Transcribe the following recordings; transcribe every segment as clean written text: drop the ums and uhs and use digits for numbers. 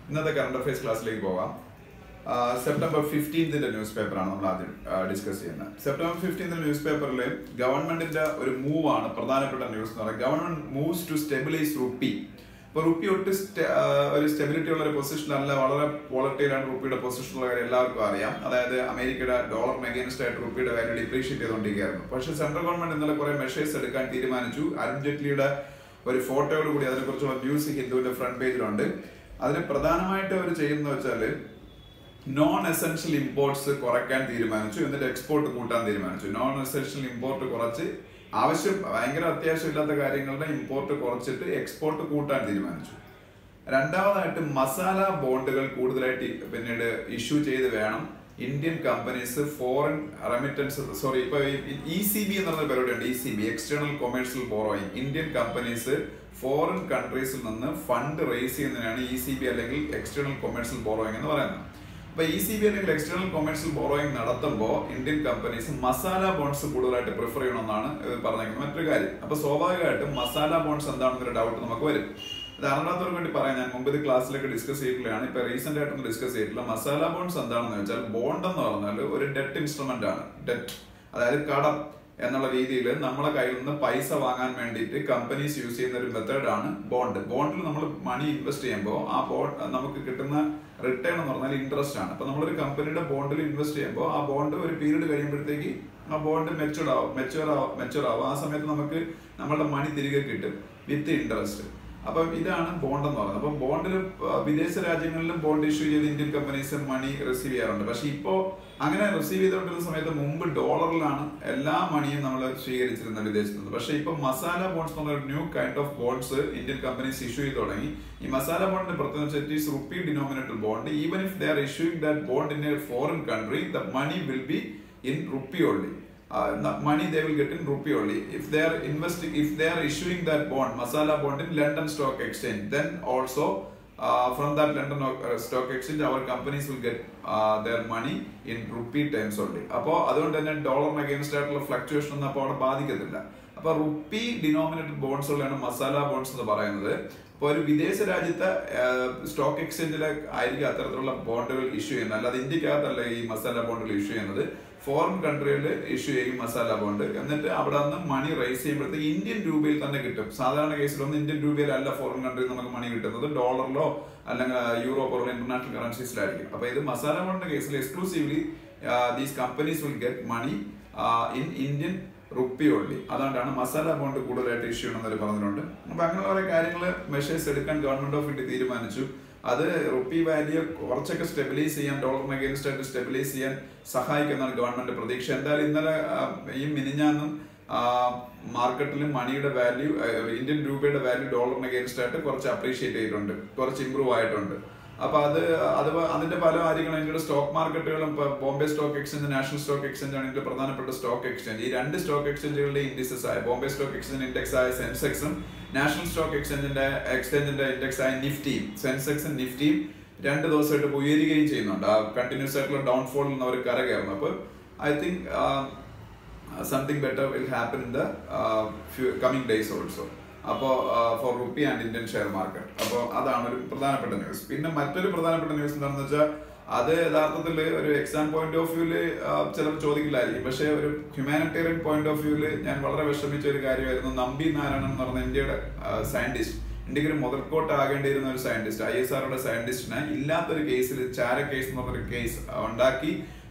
ഇന്നത്തെ current affairs ക്ലാസ്സിലേക്ക് പോകാം. സെപ്റ്റംബർ 15 ന്യൂസ് പേപ്പറാണ് നമ്മൾ ആദ്യം ഡിസ്കസ് ചെയ്യുന്നത്. സെപ്റ്റംബർ 15 ന്യൂസ് പേപ്പറിൽ ഗവൺമെന്റിന്റെ ഒരു മൂവ് ആണ് പ്രധാനപ്പെട്ട ന്യൂസ് എന്ന് പറയുന്നത്. Government moves to stabilize rupee. ഇപ്പോൾ റുപ്പി ഒട്ട് ഒരു സ്റ്റെബിലിറ്റി ഉള്ള ഒരു പൊസിഷനല്ല, വളരെ വോളറ്റൈലാണ് റുപ്പിയുടെ പൊസിഷൻ ഉള്ള കാര്യം എല്ലാവർക്കും അറിയാം. അതായത് അമേരിക്കയുടെ ഡോളറിന് അഗേൻസ്റ്റ് ആയിട്ട് റുപ്പിയുടെ വാല്യൂ ഡിപ്രീഷിയേറ്റ് ചെയ്തുകൊണ്ടിരിക്കുകയായിരുന്നു. പക്ഷേ സെൻട്രൽ ഗവൺമെന്റ് ഇന്നലെ കുറെ മെഷേഴ്സ് എടുക്കാൻ തീരുമാനിച്ചു. അരുൺ ജെയ്റ്റ്ലിയുടെ ഒരു ഫോട്ടോയോട് കൂടി അതിനെക്കുറിച്ചുള്ള ന്യൂസ് ഹിന്ദുവിന്റെ ഫ്രണ്ട് പേജിലുണ്ട്. അതിന് പ്രധാനമായിട്ട് അവർ ചെയ്യുന്നത് വെച്ചാൽ നോൺ എസെൻഷ്യൽ ഇമ്പോർട്ട്സ് കുറയ്ക്കാൻ തീരുമാനിച്ചു, എന്നിട്ട് എക്സ്പോർട്ട് കൂട്ടാൻ തീരുമാനിച്ചു. നോൺ എസെൻഷ്യൽ ഇമ്പോർട്ട് കുറച്ച് ഭയങ്കര അത്യാവശ്യമില്ലാത്ത കാര്യങ്ങളുടെ ഇമ്പോർട്ട് കുറച്ചിട്ട് എക്സ്പോർട്ട് കൂട്ടാൻ തീരുമാനിച്ചു. രണ്ടാമതായിട്ട് മസാല ബോണ്ടുകൾ കൂടുതലായിട്ട് പിന്നീട് ഇഷ്യൂ ചെയ്ത് വേണം ഇന്ത്യൻ കമ്പനീസ് ഫോറിൻ റെമിറ്റൻസ് ഇപ്പൊ ECB എന്ന് പറഞ്ഞ പരിപാടിയുണ്ട്. ECB external commercial borrowing. Indian companies foreign കൺട്രീസിൽ നിന്ന് ഫണ്ട് റേസ് ചെയ്യുന്നതിനാണ് ECB അല്ലെങ്കിൽ എക്സ്റ്റേണൽ കൊമേഴ്ഷ്യൽ ബോറോയിങ് എന്ന് പറയുന്നത്. അപ്പൊ ECB അല്ലെങ്കിൽ എക്സ്റ്റേണൽ കൊമേഴ്ഷ്യൽ ബോറോയിങ് നടത്തുമ്പോൾ ഇന്ത്യൻ കമ്പനീസ് മസാല ബോണ്ട്സ് കൂടുതലായിട്ട് പ്രിഫർ ചെയ്യണമെന്നാണ് പറഞ്ഞിരിക്കുന്നത്. മറ്റൊരു കാര്യം, അപ്പൊ സ്വാഭാവികമായിട്ടും മസാല ബോണ്ട്സ് എന്താണെന്നൊരു ഡൗട്ട് നമുക്ക് വരും. അത് അറിയാത്തവർക്ക് വേണ്ടി പറയാം, ഞാൻ മുമ്പ് ഇത് ക്ലാസ്സിലൊക്കെ ഡിസ്കസ് ചെയ്തിട്ടുള്ളതാണ്, ഇപ്പൊ റീസെന്റ് ആയിട്ടൊന്നും ഡിസ്കസ് ചെയ്തിട്ടില്ല. മസാല ബോണ്ട്സ് എന്താണെന്ന് വെച്ചാൽ ബോണ്ട് എന്ന് പറഞ്ഞാൽ ഒരു ഡെറ്റ് ഇൻസ്ട്രുമെന്റ് ആണ്. ഡെറ്റ് അതായത് കടം എന്നുള്ള രീതിയിൽ നമ്മളെ കയ്യിൽ നിന്ന് പൈസ വാങ്ങാൻ വേണ്ടിയിട്ട് കമ്പനീസ് യൂസ് ചെയ്യുന്ന ഒരു മെത്തേഡാണ് ബോണ്ട്. ബോണ്ടിൽ നമ്മൾ മണി ഇൻവെസ്റ്റ് ചെയ്യുമ്പോൾ ആ ബോണ്ട് നമുക്ക് കിട്ടുന്ന റിട്ടേൺ എന്ന് പറഞ്ഞാൽ ഇൻട്രസ്റ്റ് ആണ്. അപ്പൊ നമ്മളൊരു കമ്പനിയുടെ ബോണ്ടിൽ ഇൻവെസ്റ്റ് ചെയ്യുമ്പോൾ ആ ബോണ്ട് ഒരു പീരീഡ് കഴിയുമ്പോഴത്തേക്ക് ആ ബോണ്ട് മെച്ചുവർ ആവും. ആ സമയത്ത് നമുക്ക് നമ്മളുടെ മണി തിരികെ കിട്ടും വിത്ത് ഇൻട്രസ്റ്റ്. അപ്പം ഇതാണ് ബോണ്ട് എന്ന് പറയുന്നത്. അപ്പം ബോണ്ടിൽ വിദേശ രാജ്യങ്ങളിലും ബോണ്ട് ഇഷ്യൂ ചെയ്ത് ഇന്ത്യൻ കമ്പനീസ് മണി റിസീവ് ചെയ്യാറുണ്ട്. പക്ഷെ ഇപ്പോൾ അങ്ങനെ റിസീവ് ചെയ്തുകൊണ്ടിരുന്ന സമയത്ത് മുമ്പ് ഡോളറിലാണ് എല്ലാ മണിയും നമ്മൾ സ്വീകരിച്ചിരുന്നത് വിദേശത്ത് നിന്ന്. പക്ഷെ ഇപ്പൊ മസാല ബോണ്ട്സ് എന്നുള്ള ഒരു new kind of bonds Indian companies issue ചെയ്ത് തുടങ്ങി. ഈ മസാല ബോണ്ടിന്റെ പ്രത്യേകത rupee denominated bond. Even if they are issuing that bond in a foreign country, the money will be in rupee only. Money they will get in rupee only. If they are issuing that bond, masala bond in London Stock Exchange, then also from that London Stock Exchange our companies will get their money in rupee terms only. അപ്പോൾ അതുകൊണ്ട് തന്നെ ഡോളറിന് against ആയിട്ടുള്ള fluctuation ഒന്നും അപ്പോൾ അവിടെ ബാധിക്കത്തില്ല. അപ്പൊ rupee denominated bonds ഉള്ളതാണ് മസാല ബോണ്ട്സ് എന്ന് പറയുന്നത്. അപ്പൊ ഒരു വിദേശ രാജ്യത്തെ സ്റ്റോക്ക് എക്സ്ചേഞ്ചിലെ ആയിരിക്കും അത്തരത്തിലുള്ള ബോണ്ടുകൾ ഇഷ്യൂ ചെയ്യുന്നത്, അല്ലാതെ ഇന്ത്യക്കകത്തല്ല ഈ മസാല ബോണ്ടുകൾ ഇഷ്യൂ ചെയ്യുന്നത്. ഫോറിൻ കൺട്രിയിൽ ഇഷ്യൂ ചെയ്യും മസാല ബോണ്ട്, എന്നിട്ട് അവിടെ നിന്ന് മണി റൈസ് ചെയ്യുമ്പോഴത്തേക്ക് ഇന്ത്യൻ രൂപയിൽ തന്നെ കിട്ടും. സാധാരണ കേസിലൊന്നും ഇന്ത്യൻ രൂപയിലല്ല ഫോറിൻ കൺട്രിയിൽ നമുക്ക് മണി കിട്ടുന്നത്, ഡോളറിലോ അല്ലെങ്കിൽ യൂറോ പോലുള്ള ഇന്റർനാഷണൽ കറൻസീസിലായിരിക്കും. അപ്പൊ ഇത് മസാല ബോണ്ടിന്റെ കേസിൽ exclusively these companies will get money in Indian rupee only. അതുകൊണ്ടാണ് മസാല ബോണ്ട് കൂടുതലായിട്ട് ഇഷ്യൂ ചെയ്യണമെന്ന് പറഞ്ഞിട്ടുണ്ട്. അപ്പൊ അങ്ങനെയുള്ള കുറെ കാര്യങ്ങൾ മെഷേഴ്സ് എടുക്കാൻ ഗവൺമെന്റ് ഓഫ് ഇന്ത്യ തീരുമാനിച്ചു. അത് റുപ്പി വാല്യൂ കുറച്ചൊക്കെ സ്റ്റെബിലൈസ് ചെയ്യാൻ, ഡോളറിന് അഗേൻസ്റ്റ് ആയിട്ട് സ്റ്റെബിലൈസ് ചെയ്യാൻ സഹായിക്കുന്നതാണ് ഗവൺമെന്റ് പ്രതീക്ഷ. എന്തായാലും ഇന്നലെ ഈ മിനിഞ്ഞാന്നും മാർക്കറ്റിലും മണിയുടെ വാല്യൂ, ഇന്ത്യൻ രൂപയുടെ വാല്യൂ ഡോളറിന് അഗേൻസ്റ്റ് ആയിട്ട് കുറച്ച് അപ്രീഷിയേറ്റ് ചെയ്തിട്ടുണ്ട്, കുറച്ച് ഇമ്പ്രൂവ് ആയിട്ടുണ്ട്. അപ്പൊ അതിന്റെ പല കാര്യങ്ങളും ഇന്ത്യയുടെ സ്റ്റോക്ക് മാർക്കറ്റുകളും, Bombay stock exchange, national stock exchange ആണ് ഇന്ത്യയുടെ പ്രധാനപ്പെട്ട സ്റ്റോക്ക് എക്സ്ചേഞ്ച്. ഈ രണ്ട് സ്റ്റോക്ക് എക്സ്ചേഞ്ചുകളുടെ ഇൻഡിസസ് ആയ ബോംബെ സ്റ്റോക്ക് എക്സ്ചേഞ്ച് ഇൻഡെക്സ് ആയ സെൻസെക്സും നാഷണൽ സ്റ്റോക്ക് എക്സ്ചേഞ്ചിന്റെ ഇൻഡെക്സ് ആയ നിഫ്റ്റിയും, സെൻസെക്സും നിഫ്റ്റിയും 2 ദിവസമായിട്ട് ഉയരുകയും ചെയ്യുന്നുണ്ട്. ആ കണ്ടിന്യൂസ് ആയിട്ടുള്ള ഡൗൺഫോളിൽ നിന്ന് അവർ കരകയറുന്നു. അപ്പോൾ I think something better will happen in the coming days also. അപ്പോൾ for rupee and Indian share market. അപ്പോൾ അതാണ് ഒരു പ്രധാനപ്പെട്ട ന്യൂസ്. പിന്നെ മറ്റൊരു പ്രധാനപ്പെട്ട ന്യൂസ് എന്താണെന്ന് വെച്ചാൽ അത് യഥാർത്ഥത്തിൽ ഒരു എക്സാം പോയിന്റ് ഓഫ് വ്യൂല് ചിലർ ചോദിക്കില്ലായിരിക്കും, പക്ഷെ ഒരു ഹ്യൂമാനിറ്റേറിയൻ പോയിന്റ് ഓഫ് വ്യൂല് ഞാൻ വളരെ വിഷമിച്ച ഒരു കാര്യമായിരുന്നു. നമ്പി നാരായണൻ എന്ന് പറഞ്ഞ ഇന്ത്യയുടെ സയന്റിസ്റ്റ്, ഇന്ത്യക്ക് ഒരു മുതൽക്കോട്ട് ആകേണ്ടിയിരുന്ന ഒരു സയന്റിസ്റ്റ്, ISROയുടെ സയന്റിസ്റ്റിനെ ഇല്ലാത്തൊരു കേസിൽ, ചാര കേസ് എന്ന് പറഞ്ഞൊരു കേസ് ഉണ്ടാക്കി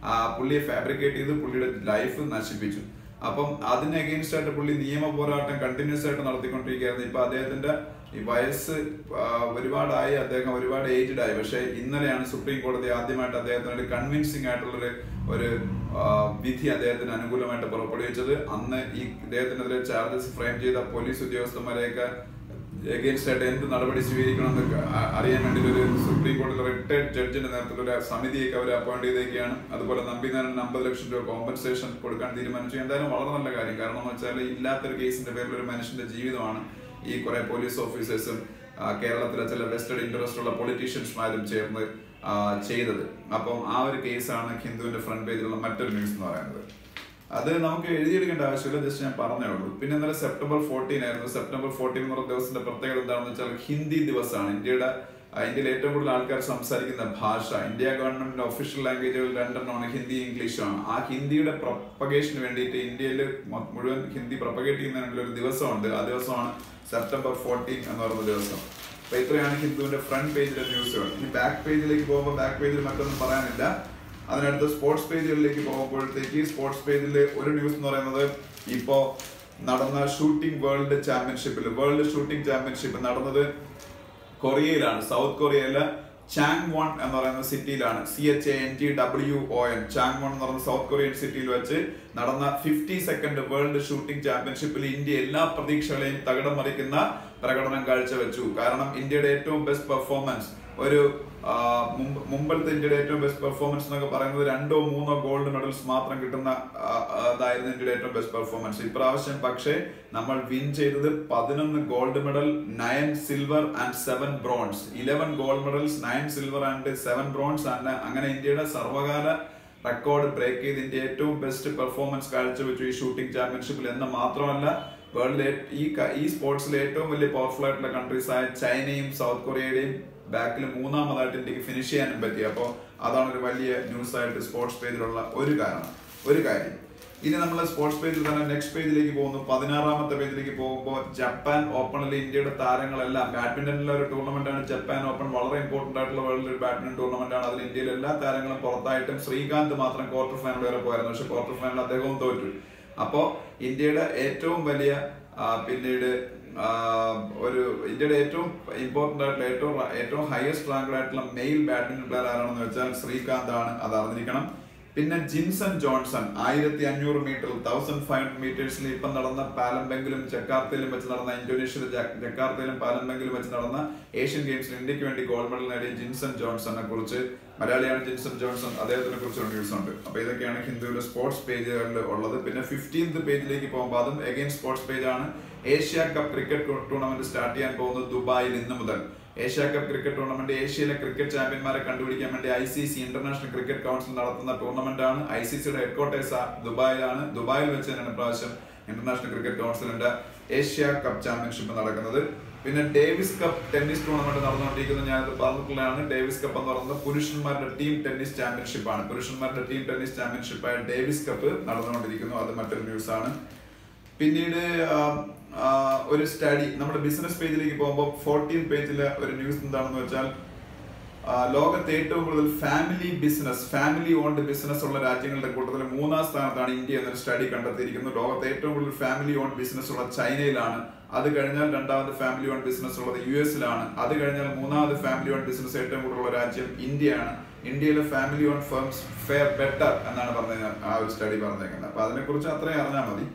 പുള്ളിയെ ഫാബ്രിക്കേറ്റ് ചെയ്ത് പുള്ളിയുടെ ലൈഫ് നശിപ്പിച്ചു. അപ്പം അതിന് അഗെയിൻസ്റ്റ് ആയിട്ട് പുള്ളി നിയമ പോരാട്ടം കണ്ടിന്യൂസ് ആയിട്ട് നടത്തിക്കൊണ്ടിരിക്കുകയായിരുന്നു. ഇപ്പൊ അദ്ദേഹത്തിന്റെ ഈ വയസ്സ് ഒരുപാടായി, അദ്ദേഹം ഒരുപാട് ഏജ്ഡ് ആയി. പക്ഷെ ഇന്നലെയാണ് സുപ്രീം കോടതി ആദ്യമായിട്ട് അദ്ദേഹത്തിന് കൺവിൻസിംഗ് ആയിട്ടുള്ള ഒരു വിധി അദ്ദേഹത്തിന് അനുകൂലമായിട്ട് പുറപ്പെടുവിച്ചത്. അന്ന് ഈ ഇദ്ദേഹത്തിനെതിരെ ചാർജസ് ഫ്രെയിം ചെയ്ത പോലീസ് ഉദ്യോഗസ്ഥന്മാരെയൊക്കെ എഗെയിൻസ്റ്റ് ആയിട്ട് എന്ത് നടപടി സ്വീകരിക്കണം എന്ന് അറിയാൻ വേണ്ടി ഒരു സുപ്രീം കോടതിയിലെ റിട്ടയർഡ് ജഡ്ജിന്റെ നേതൃത്വത്തിൽ ഒരു സമിതിയൊക്കെ അവർ അപ്പോയിന്റ് ചെയ്തേക്കാണ്. അതുപോലെ നമ്പിനാരായണന് 50 ലക്ഷം രൂപ കോമ്പൻസേഷൻ കൊടുക്കാൻ തീരുമാനിച്ചു. എന്തായാലും വളരെ നല്ല കാര്യം. കാരണം എന്ന് വെച്ചാൽ ഇല്ലാത്തൊരു കേസിന്റെ പേരിൽ ഒരു മനുഷ്യന്റെ ജീവിതമാണ് ഈ കുറെ പോലീസ് ഓഫീസേഴ്സും കേരളത്തിലെ ചില വെസ്റ്റഡ് ഇൻട്രസ്റ്റ് ഉള്ള പൊളിറ്റീഷ്യൻസ്മാരും ചേർന്ന് ചെയ്തത്. അപ്പം ആ ഒരു കേസാണ് ഹിന്ദുവിന്റെ ഫ്രണ്ട് പേജിലുള്ള മറ്റൊരു ന്യൂസ് എന്ന് പറയുന്നത്. അത് നമുക്ക് എഴുതിയെടുക്കേണ്ട ആവശ്യമില്ല, ജസ്റ്റ് ഞാൻ പറഞ്ഞേ ഉള്ളൂ. പിന്നെ ഇന്നലെ സെപ്റ്റംബർ 14 ആയിരുന്നു. സെപ്റ്റംബർ 14 എന്ന് പറഞ്ഞ ദിവസത്തിന്റെ പ്രത്യേകത എന്താണെന്ന് വെച്ചാൽ ഹിന്ദി ദിവസമാണ്. ഇന്ത്യയുടെ ഇന്ത്യയിൽ ഏറ്റവും കൂടുതൽ ആൾക്കാർ സംസാരിക്കുന്ന ഭാഷ, ഇന്ത്യ ഗവൺമെന്റിന്റെ ഒഫീഷ്യൽ ലാംഗ്വേജുകൾ 2 ഹിന്ദി ഇംഗ്ലീഷുമാണ്. ആ ഹിന്ദിയുടെ പ്രൊപ്പഗേഷന് വേണ്ടിയിട്ട് ഇന്ത്യയിൽ മുഴുവൻ ഹിന്ദി പ്രൊപ്പഗേറ്റ് ചെയ്യുന്നതിനുള്ള ഒരു ദിവസമുണ്ട്. ആ ദിവസമാണ് സെപ്റ്റംബർ 14 എന്ന് പറയുന്ന ദിവസം. അപ്പൊ ഇത്രയാണ് ഹിന്ദുവിന്റെ ഫ്രണ്ട് പേജിലെ ന്യൂസുകൾ. ഇനി ബാക്ക് പേജിലേക്ക് പോകുമ്പോൾ ബാക്ക് പേജിൽ മറ്റൊന്നും പറയാനില്ല. അതിനടുത്ത് സ്പോർട്സ് പേജുകളിലേക്ക് പോകുമ്പോഴത്തേക്ക് സ്പോർട്സ് പേജിൽ ഒരു ന്യൂസ് എന്ന് പറയുന്നത് ഇപ്പോ നടന്ന ഷൂട്ടിംഗ് വേൾഡ് ഷൂട്ടിംഗ് ചാമ്പ്യൻഷിപ്പ് നടന്നത് കൊറിയയിലാണ്. സൗത്ത് കൊറിയയിലെ ചാങ്വോൺ എന്ന് പറയുന്ന സിറ്റിയിലാണ്. CHANGWON ചാങ്വോൺ എന്ന് പറയുന്ന സൗത്ത് കൊറിയൻ സിറ്റിയിൽ വെച്ച് നടന്ന 52nd വേൾഡ് ഷൂട്ടിംഗ് ചാമ്പ്യൻഷിപ്പിൽ ഇന്ത്യ എല്ലാ പ്രതീക്ഷകളെയും തകിടം മറിക്കുന്ന പ്രകടനം കാഴ്ചവെച്ചു. കാരണം ഇന്ത്യയുടെ ഏറ്റവും ബെസ്റ്റ് പെർഫോമൻസ്, ഒരു മുമ്പത്തെ ഇന്ത്യയുടെ ഏറ്റവും ബെസ്റ്റ് പെർഫോമൻസ് എന്നൊക്കെ പറയുന്നത് 2-3 ഗോൾഡ് മെഡൽസ് മാത്രം കിട്ടുന്ന അതായിരുന്നു ഇന്ത്യയുടെ ഏറ്റവും ബെസ്റ്റ് പെർഫോമൻസ്. ഇപ്രാവശ്യം പക്ഷേ നമ്മൾ വിൻ ചെയ്തത് 11 gold medal, 9 silver and 7 bronze. 11 gold medals, 9 silver and 7 bronze. അങ്ങനെ ഇന്ത്യയുടെ സർവകാല റെക്കോർഡ് ബ്രേക്ക് ചെയ്ത് ഇന്ത്യ ഏറ്റവും ബെസ്റ്റ് പെർഫോമൻസ് കാഴ്ചവെച്ചു ഈ ഷൂട്ടിംഗ് ചാമ്പ്യൻഷിപ്പിൽ. എന്ന് മാത്രമല്ല വേൾഡിലെ ഈ സ്പോർട്സിലെ ഏറ്റവും വലിയ പവർഫുൾ ആയിട്ടുള്ള കൺട്രീസ് ആയ ചൈനയും സൗത്ത് കൊറിയയുടെയും ബാക്കിൽ 3ാമതായിട്ട് ഇന്ത്യക്ക് ഫിനിഷ് ചെയ്യാനും പറ്റി. അപ്പോൾ അതാണ് ഒരു വലിയ ന്യൂസ് ആയിട്ട് സ്പോർട്സ് പേജിലുള്ള ഒരു കാര്യം. ഇനി നമ്മൾ സ്പോർട്സ് പേജിൽ തന്നെ നെക്സ്റ്റ് പേജിലേക്ക് പോകുന്നു. 16ാമത്തെ പേജിലേക്ക് പോകുമ്പോൾ ജപ്പാൻ ഓപ്പണിൽ ഇന്ത്യയുടെ താരങ്ങളെല്ലാം, ബാഡ്മിന്റണിലെ ഒരു ടൂർണമെന്റ് ആണ് ജപ്പാൻ ഓപ്പൺ. വളരെ ഇമ്പോർട്ടന്റ് ആയിട്ടുള്ള വേൾഡിൽ ഒരു ബാഡ്മിന്റൺ ടൂർണമെന്റ് ആണ്. അതിൽ ഇന്ത്യയിലെ എല്ലാ താരങ്ങളും പുറത്തായിട്ടും ശ്രീകാന്ത് മാത്രം ക്വാർട്ടർ ഫൈനൽ വരെ പോയായിരുന്നു. പക്ഷെ ക്വാർട്ടർ ഫൈനൽ അദ്ദേഹവും തോറ്റു. അപ്പോ ഇന്ത്യയുടെ ഏറ്റവും വലിയ പിന്നീട് ഇന്ത്യയുടെ ഏറ്റവും ഇമ്പോർട്ടന്റ് ആയിട്ടുള്ള ഏറ്റവും ഹയസ്റ്റ് റാങ്ക്ഡ് ആയിട്ടുള്ള മെയിൽ ബാഡ്മിന്റൺ പ്ലെയർ ആരാണെന്ന് വെച്ചാൽ ശ്രീകാന്ത് ആണ്. അത് അറിഞ്ഞിരിക്കണം. പിന്നെ ജിൻസൺ ജോൺസൺ 1500 മീറ്റർ 1500 മീറ്റേഴ്സിൽ ഇപ്പം നടന്ന പാലംബെങ്കിലും ജക്കാർത്തയിലും വെച്ച് നടന്ന ഇന്തോനേഷ്യയിലെ ജക്കാർത്തയിലും പാലംബെങ്കിലും വെച്ച് നടന്ന ഏഷ്യൻ ഗെയിംസിൽ ഇന്ത്യക്ക് വേണ്ടി ഗോൾഡ് മെഡൽ നേടിയ ജിൻസൺ ജോൺസനെ കുറിച്ച്, മലയാളിയാണ് ജിൻസൺ ജോൺസൺ, അദ്ദേഹത്തിനെ കുറിച്ച് ഒരു ന്യൂസ് ഉണ്ട്. അപ്പൊ ഇതൊക്കെയാണ് ഹിന്ദുവിന്റെ സ്പോർട്സ് പേജുകളിൽ ഉള്ളത്. പിന്നെ 15th പേജിലേക്ക് പോകുമ്പോൾ അതും അഗൈൻ സ്പോർട്സ് പേജ് ആണ്. Asia cup cricket tournament start ചെയ്യാൻ പോകുന്നത് ദുബായിൽ ഇന്ന് മുതൽ. ഏഷ്യ കപ്പ് ക്രിക്കറ്റ് ടൂർണമെന്റ് ഏഷ്യയിലെ ക്രിക്കറ്റ് ചാമ്പ്യന്മാരെ കണ്ടുപിടിക്കാൻ വേണ്ടി ICC ഇന്റർനാഷണൽ ക്രിക്കറ്റ് കൗൺസിൽ നടത്തുന്ന ടൂർണമെന്റ് ആണ്. ICCയുടെ ഹെഡ്ക്വാർട്ടേഴ്സ് ദുബായിലാണ്. ദുബായിൽ വെച്ച് തന്നെയാണ് പ്രാവശ്യം ഇന്റർനാഷണൽ ക്രിക്കറ്റ് കൗൺസിലിന്റെ ഏഷ്യ കപ്പ് ചാമ്പ്യൻഷിപ്പ് നടക്കുന്നത്. പിന്നെ ഡേവിസ് കപ്പ് ടെന്നീസ് ടൂർണമെന്റ് നടന്നുകൊണ്ടിരിക്കുന്നത് ഞാനത് പറഞ്ഞിട്ടുള്ളതാണ്. ഡേവിസ് കപ്പ് എന്ന് പറയുന്നത് പുരുഷന്മാരുടെ ടീം ടെന്നീസ് ചാമ്പ്യൻഷിപ്പ് ആണ്. പുരുഷന്മാരുടെ ടീം ടെന്നീസ് ചാമ്പ്യൻഷിപ്പായ ഡേവിസ് കപ്പ് നടന്നുകൊണ്ടിരിക്കുന്നു. അത് മറ്റൊരു ന്യൂസ് ആണ്. പിന്നീട് ഒരു സ്റ്റഡി നമ്മുടെ ബിസിനസ് പേജിലേക്ക് പോകുമ്പോൾ 14th പേജിലെ ഒരു ന്യൂസ് എന്താണെന്ന് വെച്ചാൽ ലോകത്തെ ഏറ്റവും കൂടുതൽ ഫാമിലി ഓൺഡ് ബിസിനസ് ഉള്ള രാജ്യങ്ങളുടെ കൂട്ടത്തിൽ 3ാം സ്ഥാനത്താണ് ഇന്ത്യ എന്നൊരു സ്റ്റഡി കണ്ടെത്തിയിരിക്കുന്നു. ലോകത്തെ ഏറ്റവും കൂടുതൽ ഫാമിലി ഓൺഡ് ബിസിനസ് ഉള്ള ചൈനയിലാണ്. അത് കഴിഞ്ഞാൽ 2ാമത് ഫാമിലി ഓൺഡ് ബിസിനസ് ഉള്ളത് US-ലാണ്. അത് കഴിഞ്ഞാൽ 3ാമത് ഫാമിലി ഓൺഡ് ബിസിനസ് ഏറ്റവും കൂടുതലുള്ള രാജ്യം ഇന്ത്യയാണ്. ഇന്ത്യയിലെ family owned firms fair better എന്നാണ് ആ ഒരു സ്റ്റഡി പറഞ്ഞേക്കുന്നത്. അപ്പൊ അതിനെക്കുറിച്ച് അത്രയും അറിഞ്ഞാൽ മതി.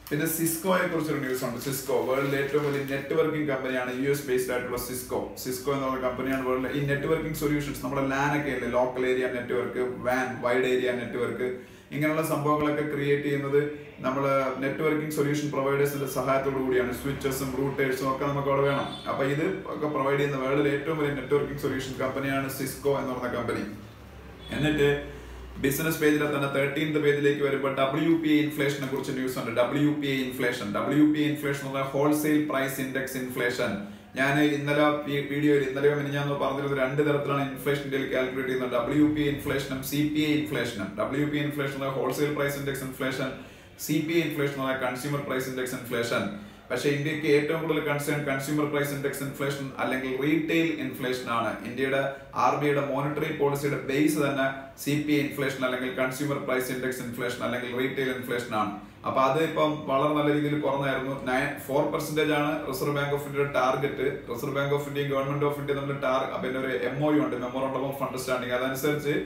പിന്നെ സിസ്കോയെ കുറിച്ചൊരു ന്യൂസ് ഉണ്ട്. സിസ്കോ വേൾഡിലെ ഏറ്റവും വലിയ നെറ്റ്വർക്കിംഗ് കമ്പനിയാണ്. US ബേസ്ഡ് ആയിട്ടുള്ള സിസ്കോ എന്നുള്ള കമ്പനിയാണ് വേൾഡിലെ ഈ നെറ്റ്വർക്കിംഗ് സൊല്യൂഷൻസ്. നമ്മുടെ LAN ഒക്കെ അല്ലേ, local area network, WAN wide area network, ഇങ്ങനെയുള്ള സംഭവങ്ങളൊക്കെ ക്രിയേറ്റ് ചെയ്യുന്നത് നമ്മൾ നെറ്റ്വർക്കിംഗ് സൊല്യൂഷൻ പ്രൊവൈഡേഴ്സിന്റെ സഹായത്തോടു കൂടിയാണ്. സ്വിച്ചസും റൂട്ടേഴ്സും ഒക്കെ നമുക്ക് അവിടെ വേണം. അപ്പൊ ഇത് ഒക്കെ പ്രൊവൈഡ് ചെയ്യുന്ന വേൾഡിലെ ഏറ്റവും വലിയ നെറ്റ്വർക്കിംഗ് സൊല്യൂഷൻ കമ്പനിയാണ് സിസ്കോ എന്ന് പറഞ്ഞ കമ്പനി. എന്നിട്ട് ബിസിനസ് പേജിലെ തന്നെ 13th പേജിലേക്ക് വരുമ്പോൾ WPI ഇൻഫ്ലേഷനെ കുറിച്ച് ന്യൂസ് ഉണ്ട്. WPI ഇൻഫ്ലേഷൻ എന്ന് പറഞ്ഞാൽ ഹോൾസെയിൽ പ്രൈസ് ഇൻഡെക്സ് ഇൻഫ്ലേഷൻ. ഞാൻ ഇന്നലെയോ മിനിഞ്ഞാന്നോ പറഞ്ഞിരുന്നത് 2 തരത്തിലാണ് ഇൻഫ്ലേഷൻ ഇന്ത്യയിൽ കാൽക്കുലേറ്റ് ചെയ്യുന്നത്. WPI ഇൻഫ്ലേഷനും CPI ഇൻഫ്ലേഷനും. WPI inflation wholesale price index inflation, CPI inflation consumer price index inflation. പക്ഷെ ഇന്ത്യക്ക് ഏറ്റവും കൂടുതൽ concern consumer price index inflation അല്ലെങ്കിൽ റീറ്റെയിൽ ഇൻഫ്ലേഷൻ ആണ്. ഇന്ത്യയുടെ RBIയുടെ മോണിറ്ററി പോളിസിയുടെ ബേസ് തന്നെ CPI ഇൻഫ്ലേഷൻ അല്ലെങ്കിൽ കൺസ്യൂമർ പ്രൈസ് ഇൻഡെക്സ് ഇൻഫ്ലേഷൻ അല്ലെങ്കിൽ റീറ്റെയിൽ ഇൻഫ്ലേഷൻ ആണ്. അപ്പൊ അത് ഇപ്പം വളരെ നല്ല രീതിയിൽ കുറഞ്ഞായിരുന്നു. 4% ആണ് റിസർവ് ബാങ്ക് ഓഫ് ഇന്ത്യയുടെ ടാർഗറ്റ്. റിസർവ് ബാങ്ക് ഓഫ് ഇന്ത്യയും ഗവൺമെന്റ് ഓഫ് ഇന്ത്യ തമ്മിൽ പിന്നെ ഒരു MOU ഉണ്ട്, മെമ്മോറണ്ടം ഓഫ് അണ്ടർസ്റ്റാൻഡിംഗ്. അതനുസരിച്ച്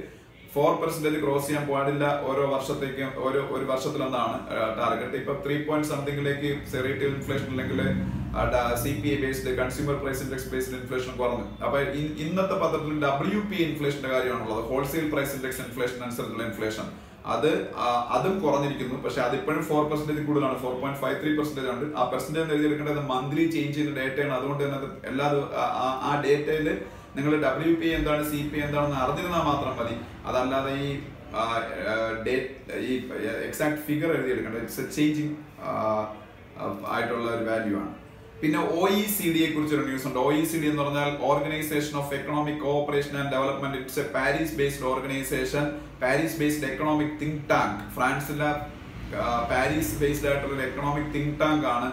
4% ക്രോസ് ചെയ്യാൻ പാടില്ല ഓരോ വർഷത്തേക്കും, ഒരു വർഷത്തിലൊന്നാണ് ടാർഗറ്റ്. ഇപ്പൊ 3.somethingലേക്ക് റീറ്റെയിൽ ഇൻഫ്ലേഷൻ അല്ലെങ്കിൽ CPI based consumer price index based inflation കുറഞ്ഞു. അപ്പൊ ഇന്നത്തെ പത്രത്തിൽ WPI ഇൻഫ്ലേഷന്റെ കാര്യമാണുള്ളത്, ഹോൾസെയിൽ പ്രൈസ് ഇൻഡെക്സ് ഇൻഫ്ലേഷൻ അനുസരിച്ചുള്ള ഇൻഫ്ലേഷൻ. അതും കുറഞ്ഞിരിക്കുന്നു. പക്ഷെ അതിപ്പോഴും 4% കൂടുതലാണ്, 4.53% ഉണ്ട്. ആ പെർസെന്റേജ് എഴുതിയെടുക്കേണ്ടത് മന്ത്ലി ചേഞ്ച് ചെയ്യുന്ന ഡേറ്റയാണ്. അതുകൊണ്ട് തന്നെ ആ ഡേറ്റയിൽ നിങ്ങൾ WPI എന്താണ് CPI എന്താണെന്ന് അറിഞ്ഞിരുന്നാൽ മാത്രം മതി. അതല്ലാതെ ഈ എക്സാക്ട് ഫിഗർ എഴുതിയെടുക്കേണ്ടത് ഇറ്റ്സ് എ ചേഞ്ചിങ് ആയിട്ടുള്ള ഒരു വാല്യൂ ആണ്. പിന്നെ OECDയെ കുറിച്ചൊരു ന്യൂസ് ഉണ്ട്. OECD എന്ന് പറഞ്ഞാൽ organisation of economic cooperation and development. It's a Paris based organisation, Paris based economic think tank. ഫ്രാൻസിലെ പാരീസ് ബേസ്ഡ് ആയിട്ടുള്ള എക്കണോമിക് തിങ്ക് ടാങ്ക് ആണ്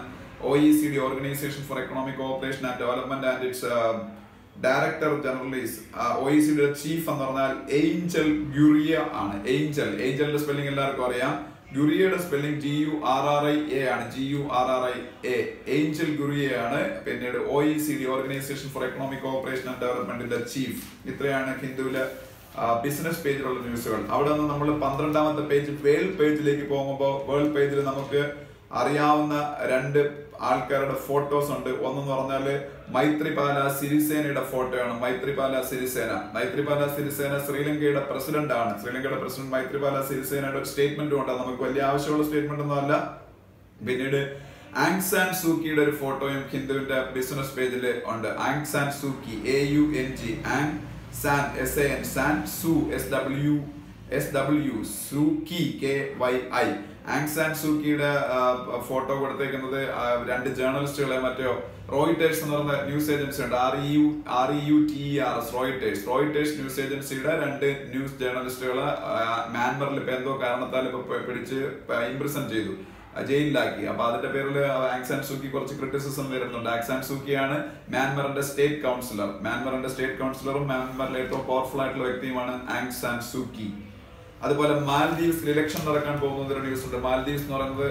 OECD, organisation for economic cooperation and development. And its director general is OECD chief എന്ന് പറഞ്ഞാൽ Angel Gurria ആണ്. ഏഞ്ചലിന്റെ spelling എല്ലാവർക്കും അറിയാം. ഗുറിയയുടെ സ്പെല്ലിംഗ് GURRIA ആണ്. GURRIA, ഏഞ്ചൽ ഗുറിയ ആണ്. പിന്നീട് OECD, organisation for economic cooperation and ഡെവലപ്മെന്റിന്റെ ചീഫ്. ഇത്രയാണ് ഹിന്ദുവിലെ ബിസിനസ് പേജിലുള്ള ന്യൂസുകൾ. അവിടെ നിന്ന് നമ്മൾ 12ാമത്തെ പേജ് വേൾഡ് പേജിലേക്ക് പോകുമ്പോൾ വേൾഡ് പേജിൽ നമുക്ക് അറിയാവുന്ന 2 ആൾക്കാരുടെ ഫോട്ടോസ് ഉണ്ട്. ഒന്നെന്ന് പറഞ്ഞാല് മൈത്രിപാല സിരിസേനയുടെ ഫോട്ടോയാണ്. മൈത്രിപാല സിരിസേന ശ്രീലങ്കയുടെ പ്രസിഡന്റ് ആണ്. ശ്രീലങ്കയുടെ പ്രസിഡന്റ് മൈത്രിപാല സിരിസേനയുടെ ഒരു സ്റ്റേറ്റ്മെന്റും ഉണ്ട്. നമുക്ക് വലിയ ആവശ്യമുള്ള സ്റ്റേറ്റ്മെന്റ് ഒന്നും അല്ല. പിന്നീട് ആങ് സാൻ സൂക്കിയുടെ ഒരു ഫോട്ടോയും ഹിന്ദുവിന്റെ ബിസിനസ് പേജിൽ ഉണ്ട്. Aung San സൂക്കി, AUNG, Aung San SAN, San സു SW, സൂക്കി KYI. Aung San സൂക്കിയുടെ photo കൊടുത്തേക്കുന്നത് 2 ജേർണലിസ്റ്റുകളെ, മറ്റോ റോയിട്ടേഴ്സ് എന്ന് പറഞ്ഞ ന്യൂസ് ഏജൻസി ഉണ്ട്. REUTERS, റോയിട്ടേഴ്സ് ന്യൂസ് ഏജൻസിയുടെ 2 ന്യൂസ് ജേർണലിസ്റ്റുകളെ മ്യാൻമറിൽ ഇപ്പൊ എന്തോ കാരണത്താൽ ഇപ്പൊ പിടിച്ച് ഇംപ്രിസൺ ചെയ്തു, ജയിലിലാക്കി. അപ്പൊ അതിന്റെ പേരിൽ ആങ് സാൻ സൂക്കി കുറച്ച് ക്രിറ്റിസിസം വരുന്നുണ്ട്. ആങ് സാൻ സൂക്കിയാണ് മ്യാൻമറിന്റെ സ്റ്റേറ്റ് കൗൺസിലറും മ്യാൻമറിലെ ഏറ്റവും പവർഫുൾ ആയിട്ടുള്ള വ്യക്തിയുമാണ് ആങ് സാൻ സൂക്കി. അതുപോലെ മാൽദീവ്സിൽ ഇലക്ഷൻ നടക്കാൻ പോകുന്ന ഒരു ന്യൂസ് ഉണ്ട്. മാൽദീവ്സ് എന്ന് പറയുന്നത്